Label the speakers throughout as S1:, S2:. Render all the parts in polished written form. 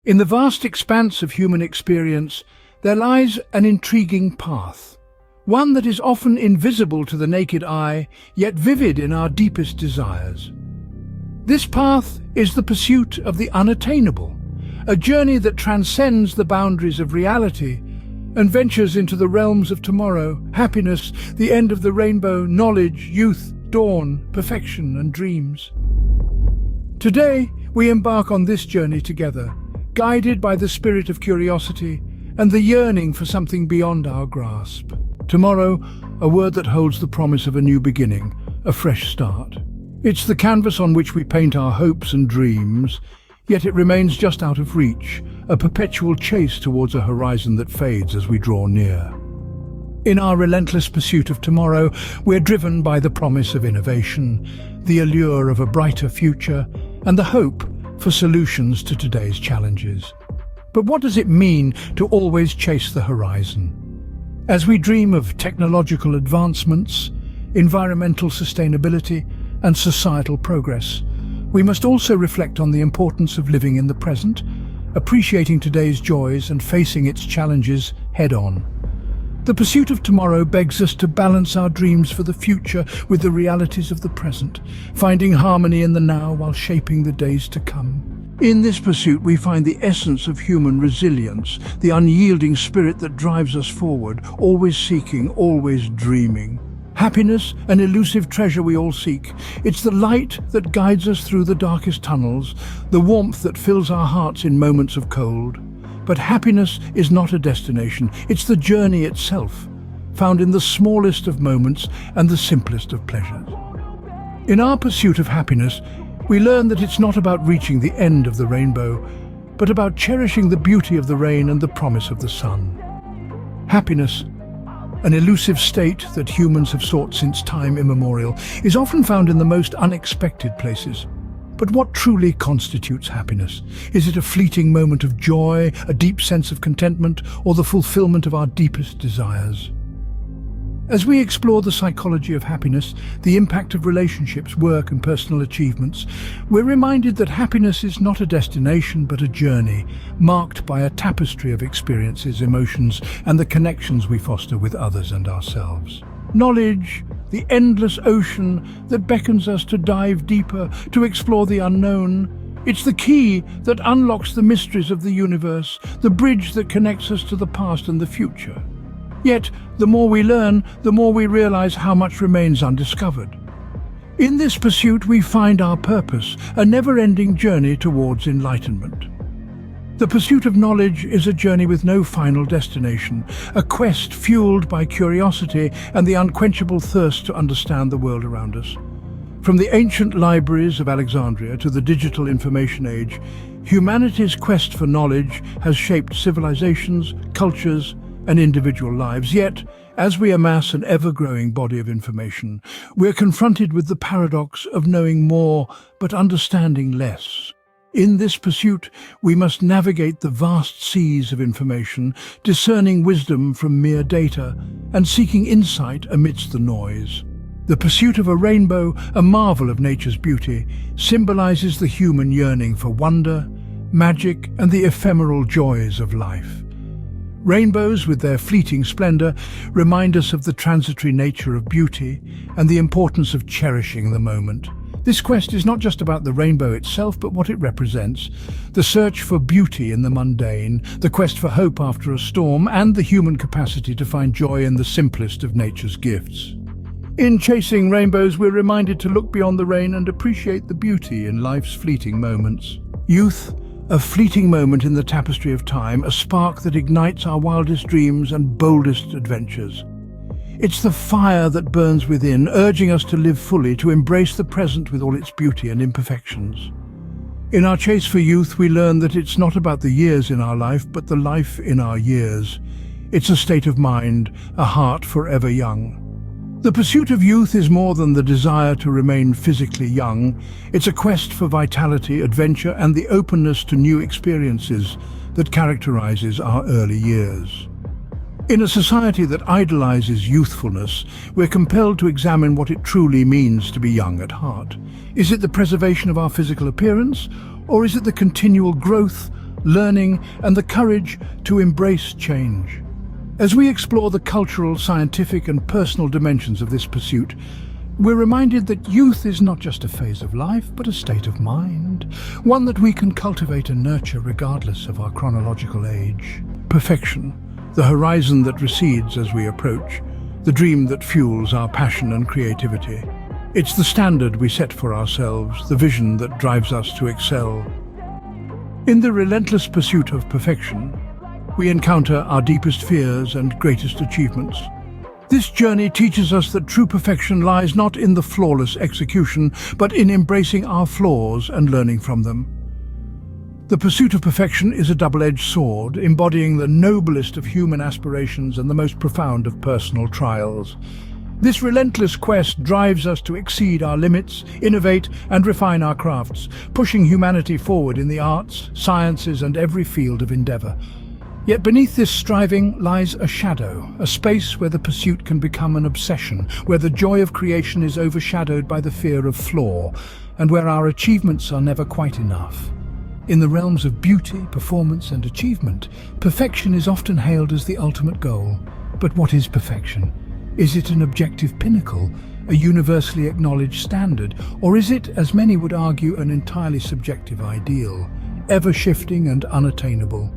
S1: In the vast expanse of human experience, there lies an intriguing path, one that is often invisible to the naked eye, yet vivid in our deepest desires. This path is the pursuit of the unattainable, a journey that transcends the boundaries of reality and ventures into the realms of tomorrow, happiness, the end of the rainbow, knowledge, youth, dawn, perfection, and dreams. Today, we embark on this journey together, guided by the spirit of curiosity and the yearning for something beyond our grasp. Tomorrow, a word that holds the promise of a new beginning, a fresh start. It's the canvas on which we paint our hopes and dreams, yet it remains just out of reach, a perpetual chase towards a horizon that fades as we draw near. In our relentless pursuit of tomorrow, we're driven by the promise of innovation, the allure of a brighter future, and the hope for solutions to today's challenges. But what does it mean to always chase the horizon? As we dream of technological advancements, environmental sustainability, and societal progress, we must also reflect on the importance of living in the present, appreciating today's joys and facing its challenges head-on. The pursuit of tomorrow begs us to balance our dreams for the future with the realities of the present, finding harmony in the now while shaping the days to come. In this pursuit, we find the essence of human resilience, the unyielding spirit that drives us forward, always seeking, always dreaming. Happiness, an elusive treasure we all seek. It's the light that guides us through the darkest tunnels, the warmth that fills our hearts in moments of cold. But happiness is not a destination, it's the journey itself, found in the smallest of moments and the simplest of pleasures. In our pursuit of happiness, we learn that it's not about reaching the end of the rainbow, but about cherishing the beauty of the rain and the promise of the sun. Happiness, an elusive state that humans have sought since time immemorial, is often found in the most unexpected places. But what truly constitutes happiness? Is it a fleeting moment of joy, a deep sense of contentment, or the fulfillment of our deepest desires? As we explore the psychology of happiness, the impact of relationships, work, and personal achievements, we're reminded that happiness is not a destination but a journey, marked by a tapestry of experiences, emotions, and the connections we foster with others and ourselves. Knowledge, the endless ocean that beckons us to dive deeper, to explore the unknown. It's the key that unlocks the mysteries of the universe, the bridge that connects us to the past and the future. Yet, the more we learn, the more we realize how much remains undiscovered. In this pursuit, we find our purpose, a never-ending journey towards enlightenment. The pursuit of knowledge is a journey with no final destination, a quest fueled by curiosity and the unquenchable thirst to understand the world around us. From the ancient libraries of Alexandria to the digital information age, humanity's quest for knowledge has shaped civilizations, cultures, and individual lives. Yet, as we amass an ever-growing body of information, we're confronted with the paradox of knowing more but understanding less. In this pursuit, we must navigate the vast seas of information, discerning wisdom from mere data and seeking insight amidst the noise. The pursuit of a rainbow, a marvel of nature's beauty, symbolizes the human yearning for wonder, magic, and the ephemeral joys of life. Rainbows, with their fleeting splendor, remind us of the transitory nature of beauty and the importance of cherishing the moment. This quest is not just about the rainbow itself, but what it represents. The search for beauty in the mundane, the quest for hope after a storm, and the human capacity to find joy in the simplest of nature's gifts. In chasing rainbows, we're reminded to look beyond the rain and appreciate the beauty in life's fleeting moments. Youth, a fleeting moment in the tapestry of time, a spark that ignites our wildest dreams and boldest adventures. It's the fire that burns within, urging us to live fully, to embrace the present with all its beauty and imperfections. In our chase for youth, we learn that it's not about the years in our life, but the life in our years. It's a state of mind, a heart forever young. The pursuit of youth is more than the desire to remain physically young. It's a quest for vitality, adventure, and the openness to new experiences that characterizes our early years. In a society that idolizes youthfulness, we're compelled to examine what it truly means to be young at heart. Is it the preservation of our physical appearance, or is it the continual growth learning, and the courage to embrace change. As we explore the cultural, scientific, and personal dimensions of this pursuit, we're reminded that youth is not just a phase of life, but a state of mind, one that we can cultivate and nurture regardless of our chronological age. Perfection, the horizon that recedes as we approach, the dream that fuels our passion and creativity. It's the standard we set for ourselves, the vision that drives us to excel. In the relentless pursuit of perfection, we encounter our deepest fears and greatest achievements. This journey teaches us that true perfection lies not in the flawless execution, but in embracing our flaws and learning from them. The pursuit of perfection is a double-edged sword, embodying the noblest of human aspirations and the most profound of personal trials. This relentless quest drives us to exceed our limits, innovate and refine our crafts, pushing humanity forward in the arts, sciences and every field of endeavor. Yet beneath this striving lies a shadow, a space where the pursuit can become an obsession, where the joy of creation is overshadowed by the fear of flaw, and where our achievements are never quite enough. In the realms of beauty, performance and achievement, perfection is often hailed as the ultimate goal. But what is perfection? Is it an objective pinnacle, a universally acknowledged standard, or is it, as many would argue, an entirely subjective ideal, ever-shifting and unattainable?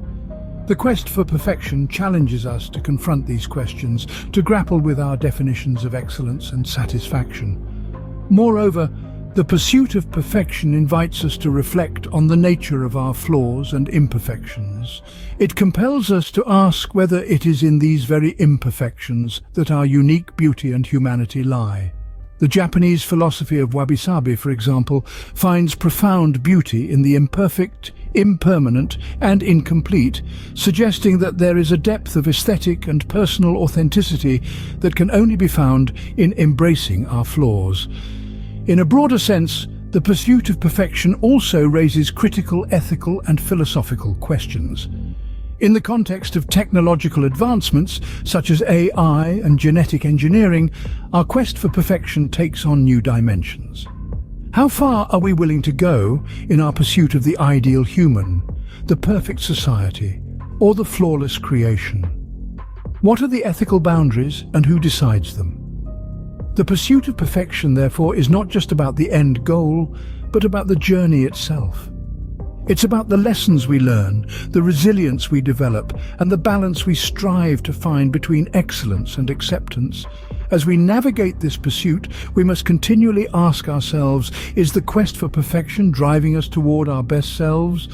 S1: The quest for perfection challenges us to confront these questions, to grapple with our definitions of excellence and satisfaction. Moreover, the pursuit of perfection invites us to reflect on the nature of our flaws and imperfections. It compels us to ask whether it is in these very imperfections that our unique beauty and humanity lie. The Japanese philosophy of Wabi-Sabi, for example, finds profound beauty in the imperfect, impermanent, and incomplete, suggesting that there is a depth of aesthetic and personal authenticity that can only be found in embracing our flaws. In a broader sense, the pursuit of perfection also raises critical, ethical, and philosophical questions. In the context of technological advancements, such as AI and genetic engineering, our quest for perfection takes on new dimensions. How far are we willing to go in our pursuit of the ideal human, the perfect society, or the flawless creation? What are the ethical boundaries and who decides them? The pursuit of perfection, therefore, is not just about the end goal, but about the journey itself. It's about the lessons we learn, the resilience we develop, and the balance we strive to find between excellence and acceptance. As we navigate this pursuit, we must continually ask ourselves, is the quest for perfection driving us toward our best selves,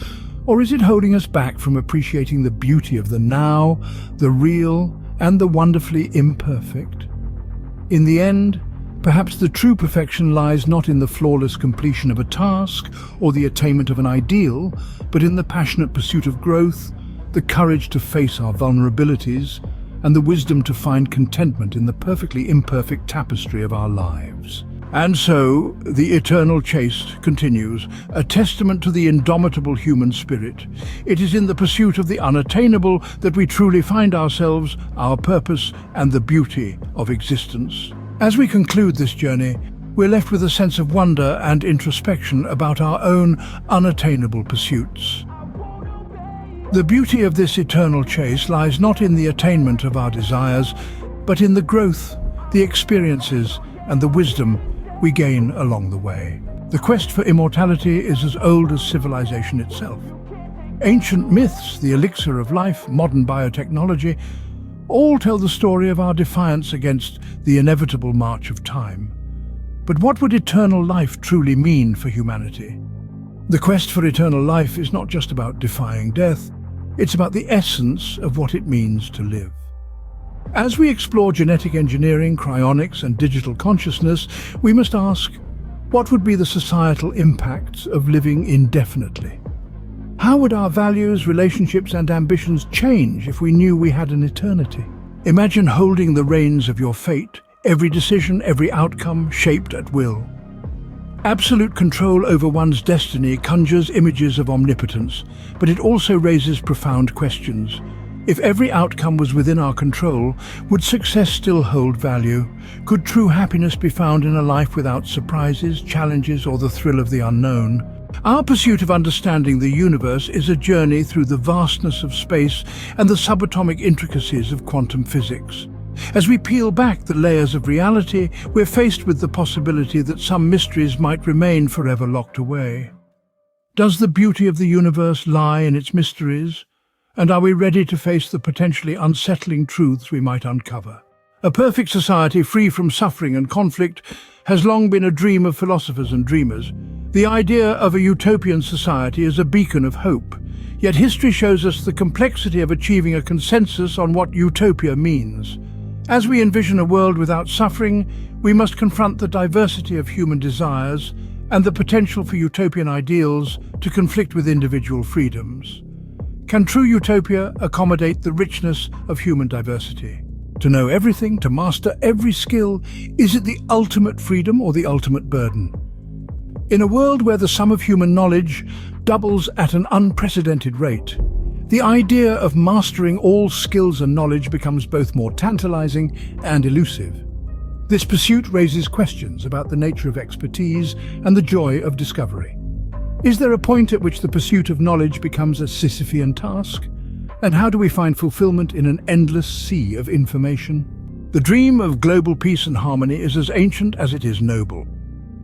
S1: or is it holding us back from appreciating the beauty of the now, the real, and the wonderfully imperfect? In the end, perhaps the true perfection lies not in the flawless completion of a task or the attainment of an ideal, but in the passionate pursuit of growth, the courage to face our vulnerabilities, and the wisdom to find contentment in the perfectly imperfect tapestry of our lives. And so, the eternal chase continues, a testament to the indomitable human spirit. It is in the pursuit of the unattainable that we truly find ourselves, our purpose, and the beauty of existence. As we conclude this journey, we're left with a sense of wonder and introspection about our own unattainable pursuits. The beauty of this eternal chase lies not in the attainment of our desires, but in the growth, the experiences, and the wisdom we gain along the way. The quest for immortality is as old as civilization itself. Ancient myths, the elixir of life, modern biotechnology, all tell the story of our defiance against the inevitable march of time. But what would eternal life truly mean for humanity? The quest for eternal life is not just about defying death, it's about the essence of what it means to live. As we explore genetic engineering, cryonics, and digital consciousness, we must ask, what would be the societal impacts of living indefinitely? How would our values, relationships, and ambitions change if we knew we had an eternity? Imagine holding the reins of your fate, every decision, every outcome shaped at will. Absolute control over one's destiny conjures images of omnipotence, but it also raises profound questions. If every outcome was within our control, would success still hold value? Could true happiness be found in a life without surprises, challenges, or the thrill of the unknown? Our pursuit of understanding the universe is a journey through the vastness of space and the subatomic intricacies of quantum physics. As we peel back the layers of reality, we're faced with the possibility that some mysteries might remain forever locked away. Does the beauty of the universe lie in its mysteries? And are we ready to face the potentially unsettling truths we might uncover? A perfect society free from suffering and conflict has long been a dream of philosophers and dreamers. The idea of a utopian society is a beacon of hope. Yet history shows us the complexity of achieving a consensus on what utopia means. As we envision a world without suffering, we must confront the diversity of human desires and the potential for utopian ideals to conflict with individual freedoms. Can true utopia accommodate the richness of human diversity? To know everything, to master every skill, is it the ultimate freedom or the ultimate burden? In a world where the sum of human knowledge doubles at an unprecedented rate, the idea of mastering all skills and knowledge becomes both more tantalizing and elusive. This pursuit raises questions about the nature of expertise and the joy of discovery. Is there a point at which the pursuit of knowledge becomes a Sisyphean task? And how do we find fulfillment in an endless sea of information? The dream of global peace and harmony is as ancient as it is noble.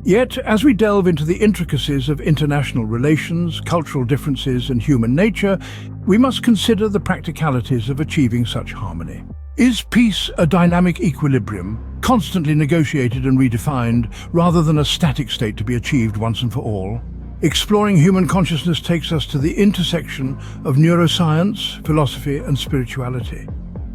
S1: Yet, as we delve into the intricacies of international relations, cultural differences, and human nature, we must consider the practicalities of achieving such harmony. Is peace a dynamic equilibrium, constantly negotiated and redefined, rather than a static state to be achieved once and for all? Exploring human consciousness takes us to the intersection of neuroscience, philosophy, and spirituality.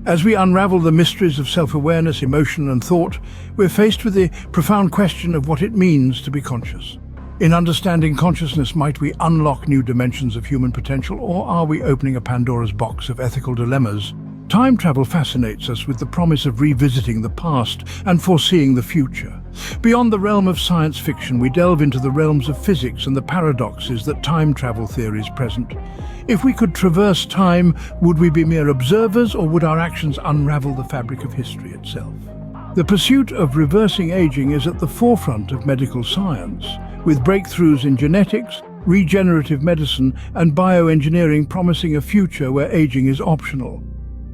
S1: As we unravel the mysteries of self-awareness, emotion, and thought, we're faced with the profound question of what it means to be conscious. In understanding consciousness, might we unlock new dimensions of human potential, or are we opening a Pandora's box of ethical dilemmas? Time travel fascinates us with the promise of revisiting the past and foreseeing the future. Beyond the realm of science fiction, we delve into the realms of physics and the paradoxes that time travel theories present. If we could traverse time, would we be mere observers, or would our actions unravel the fabric of history itself? The pursuit of reversing aging is at the forefront of medical science, with breakthroughs in genetics, regenerative medicine, and bioengineering promising a future where aging is optional.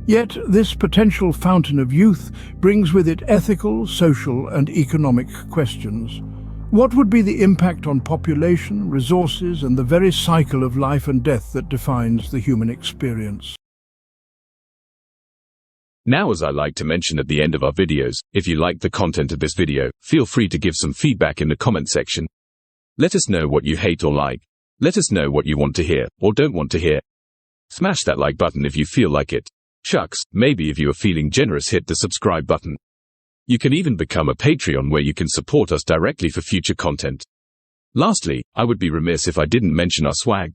S1: Yet this potential fountain of youth brings with it ethical, social, and economic questions. What would be the impact on population, resources, and the very cycle of life and death that defines the human experience?
S2: Now, as I like to mention at the end of our videos, if you like the content of this video, feel free to give some feedback in the comment section. Let us know what you hate or like. Let us know what you want to hear or don't want to hear. Smash that like button if you feel like it. Shucks, maybe if you are feeling generous, hit the subscribe button. You can even become a Patreon where you can support us directly for future content. Lastly, I would be remiss if I didn't mention our swag.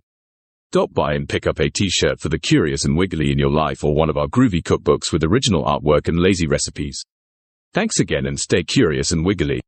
S2: Stop by and pick up a t-shirt for the curious and wiggly in your life, or one of our groovy cookbooks with original artwork and lazy recipes. Thanks again, and stay curious and wiggly.